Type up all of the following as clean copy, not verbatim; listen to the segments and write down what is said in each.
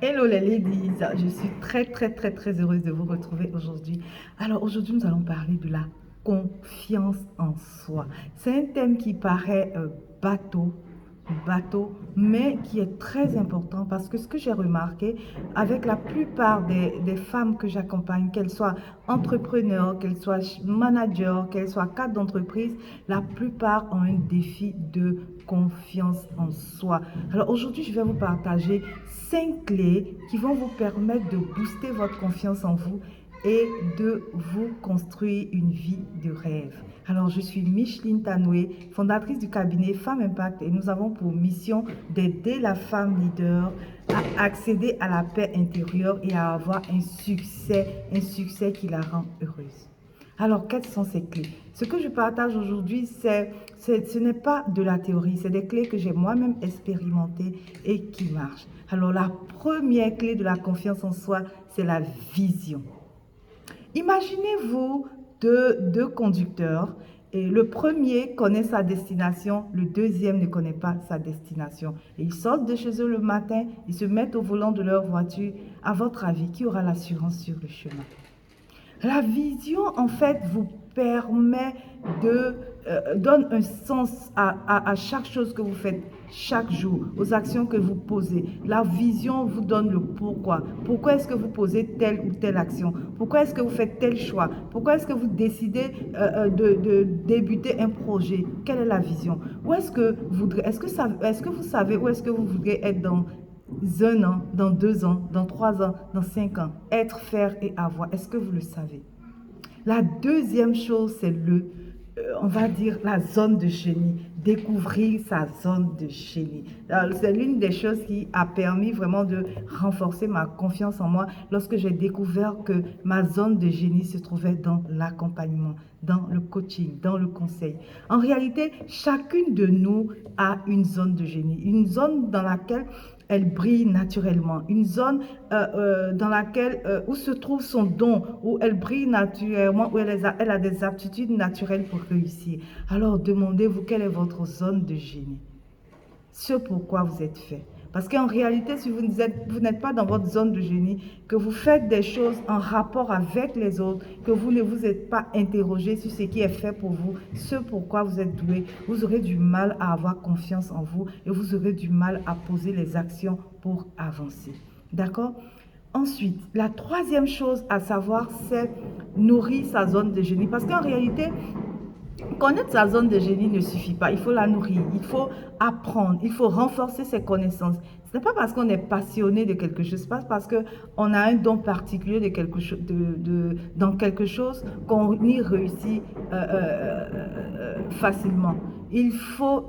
Hello les ladies, je suis très heureuse de vous retrouver aujourd'hui. Alors aujourd'hui nous allons parler de la confiance en soi. C'est un thème qui paraît bateau, mais qui est très important parce que ce que j'ai remarqué avec la plupart des femmes que j'accompagne, qu'elles soient entrepreneurs, qu'elles soient managers, qu'elles soient cadres d'entreprise, la plupart ont un défi de confiance en soi. Alors aujourd'hui, je vais vous partager 5 clés qui vont vous permettre de booster votre confiance en vous et de vous construire une vie de rêve. Alors, je suis Micheline Tanoué, fondatrice du cabinet Femme Impact et nous avons pour mission d'aider la femme leader à accéder à la paix intérieure et à avoir un succès qui la rend heureuse. Alors, quelles sont ces clés? Ce que je partage aujourd'hui, ce n'est pas de la théorie, c'est des clés que j'ai moi-même expérimentées et qui marchent. Alors, la première clé de la confiance en soi, c'est la vision. Imaginez-vous deux conducteurs et le premier connaît sa destination, le deuxième ne connaît pas sa destination. Et ils sortent de chez eux le matin, ils se mettent au volant de leur voiture. À votre avis, qui aura l'assurance sur le chemin? La vision, en fait, vous permet donne un sens à chaque chose que vous faites chaque jour, aux actions que vous posez. La vision vous donne le pourquoi. Pourquoi est-ce que vous posez telle ou telle action? Pourquoi est-ce que vous faites tel choix? Pourquoi est-ce que vous décidez de débuter un projet? Quelle est la vision? Où est-ce que vous voudrez, est-ce que vous savez où est-ce que vous voudrez être dans un an, dans 2 ans, dans 3 ans, dans 5 ans? Être, faire et avoir. Est-ce que vous le savez? La deuxième chose, c'est on va dire, la zone de génie. Découvrir sa zone de génie. C'est l'une des choses qui a permis vraiment de renforcer ma confiance en moi lorsque j'ai découvert que ma zone de génie se trouvait dans l'accompagnement, dans le coaching, dans le conseil. En réalité, chacune de nous a une zone de génie, une zone dans laquelle elle brille naturellement, une zone dans laquelle, où se trouve son don, où elle brille naturellement, où elle a des aptitudes naturelles pour réussir. Alors demandez-vous quelle est votre zone de génie, ce pourquoi vous êtes fait. Parce qu'en réalité, si vous n'êtes pas dans votre zone de génie, que vous faites des choses en rapport avec les autres, que vous ne vous êtes pas interrogé sur ce qui est fait pour vous, ce pourquoi vous êtes doué, vous aurez du mal à avoir confiance en vous et vous aurez du mal à poser les actions pour avancer. D'accord? Ensuite, la troisième chose à savoir, c'est nourrir sa zone de génie. Parce qu'en réalité, connaître sa zone de génie ne suffit pas, il faut la nourrir, il faut apprendre, il faut renforcer ses connaissances. Ce n'est pas parce qu'on est passionné de quelque chose, ce n'est pas parce qu'on a un don particulier de quelque chose, dans quelque chose qu'on y réussit facilement. Il faut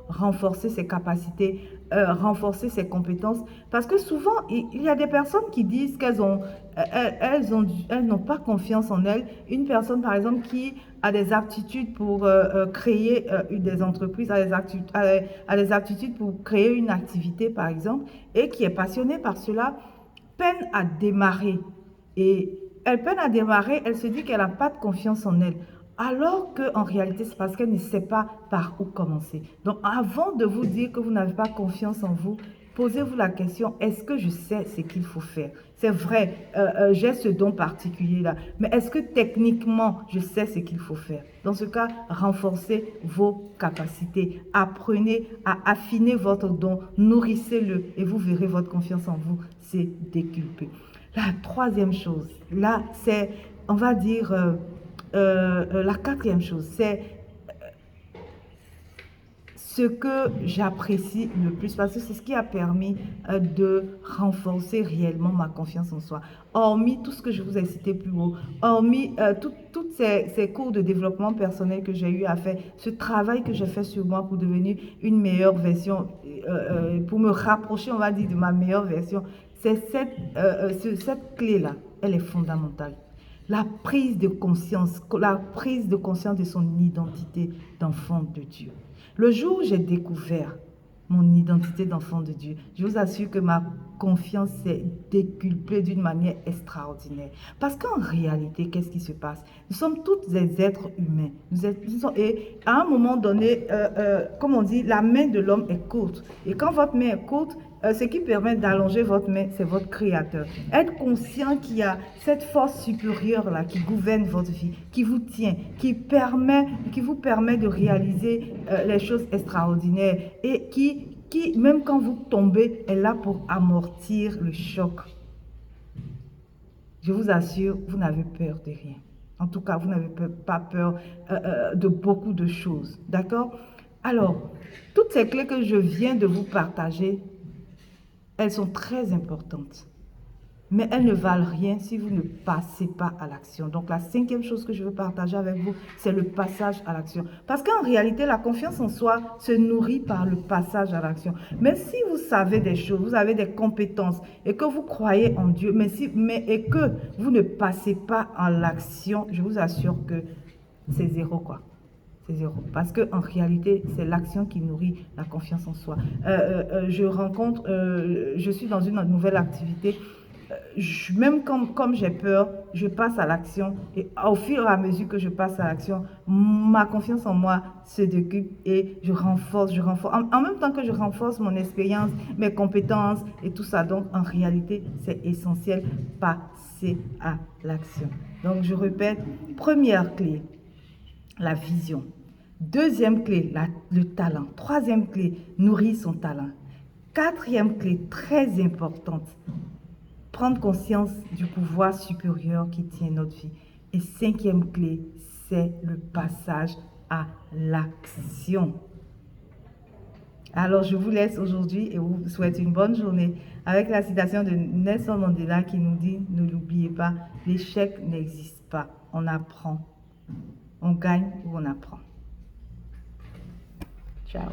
renforcer ses capacités, renforcer ses compétences, parce que souvent, il y a des personnes qui disent elles n'ont pas confiance en elles. Une personne, par exemple, qui a des aptitudes pour créer des entreprises, a des aptitudes pour créer une activité, par exemple, et qui est passionnée par cela, peine à démarrer. Et elle peine à démarrer, elle se dit qu'elle n'a pas de confiance en elle. Alors qu'en réalité, c'est parce qu'elle ne sait pas par où commencer. Donc, avant de vous dire que vous n'avez pas confiance en vous, posez-vous la question, est-ce que je sais ce qu'il faut faire? C'est vrai, j'ai ce don particulier-là, mais est-ce que techniquement, je sais ce qu'il faut faire? Dans ce cas, renforcez vos capacités, apprenez à affiner votre don, nourrissez-le et vous verrez votre confiance en vous se décupler. La troisième chose, là, c'est, on va dire, la quatrième chose, c'est ce que j'apprécie le plus, parce que c'est ce qui a permis de renforcer réellement ma confiance en soi. Hormis tout ce que je vous ai cité plus haut, hormis toutes ces cours de développement personnel que j'ai eu à faire, ce travail que j'ai fait sur moi pour devenir une meilleure version, pour me rapprocher, on va dire, de ma meilleure version, c'est cette clé-là, elle est fondamentale. La prise de conscience de son identité d'enfant de Dieu. Le jour où j'ai découvert mon identité d'enfant de Dieu, je vous assure que ma confiance s'est décuplée d'une manière extraordinaire. Parce qu'en réalité, qu'est-ce qui se passe? Nous sommes tous des êtres humains. Et à un moment donné, comme on dit, la main de l'homme est courte. Et quand votre main est courte, ce qui permet d'allonger votre main, c'est votre Créateur. Être conscient qu'il y a cette force supérieure-là qui gouverne votre vie, qui vous tient, qui vous permet de réaliser les choses extraordinaires et qui, même quand vous tombez, est là pour amortir le choc. Je vous assure, vous n'avez peur de rien. En tout cas, vous n'avez pas peur de beaucoup de choses. D'accord? Alors, toutes ces clés que je viens de vous partager, elles sont très importantes. Mais elles ne valent rien si vous ne passez pas à l'action. Donc, la cinquième chose que je veux partager avec vous, c'est le passage à l'action. Parce qu'en réalité, la confiance en soi se nourrit par le passage à l'action. Mais si vous savez des choses, vous avez des compétences et que vous croyez en Dieu, et que vous ne passez pas à l'action, je vous assure que c'est zéro, quoi. C'est zéro. Parce qu'en réalité, c'est l'action qui nourrit la confiance en soi. Je suis dans une nouvelle activité. Même comme j'ai peur, je passe à l'action. Et au fur et à mesure que je passe à l'action, ma confiance en moi se décuple et je renforce. En même temps que je renforce mon expérience, mes compétences et tout ça. Donc, en réalité, c'est essentiel, passer à l'action. Donc, je répète, première clé, la vision. Deuxième clé, le talent. Troisième clé, nourrir son talent. Quatrième clé, très importante, prendre conscience du pouvoir supérieur qui tient notre vie. Et cinquième clé, c'est le passage à l'action. Alors, je vous laisse aujourd'hui et vous souhaite une bonne journée avec la citation de Nelson Mandela qui nous dit, ne l'oubliez pas, l'échec n'existe pas, on apprend. On gagne ou on apprend. Ciao.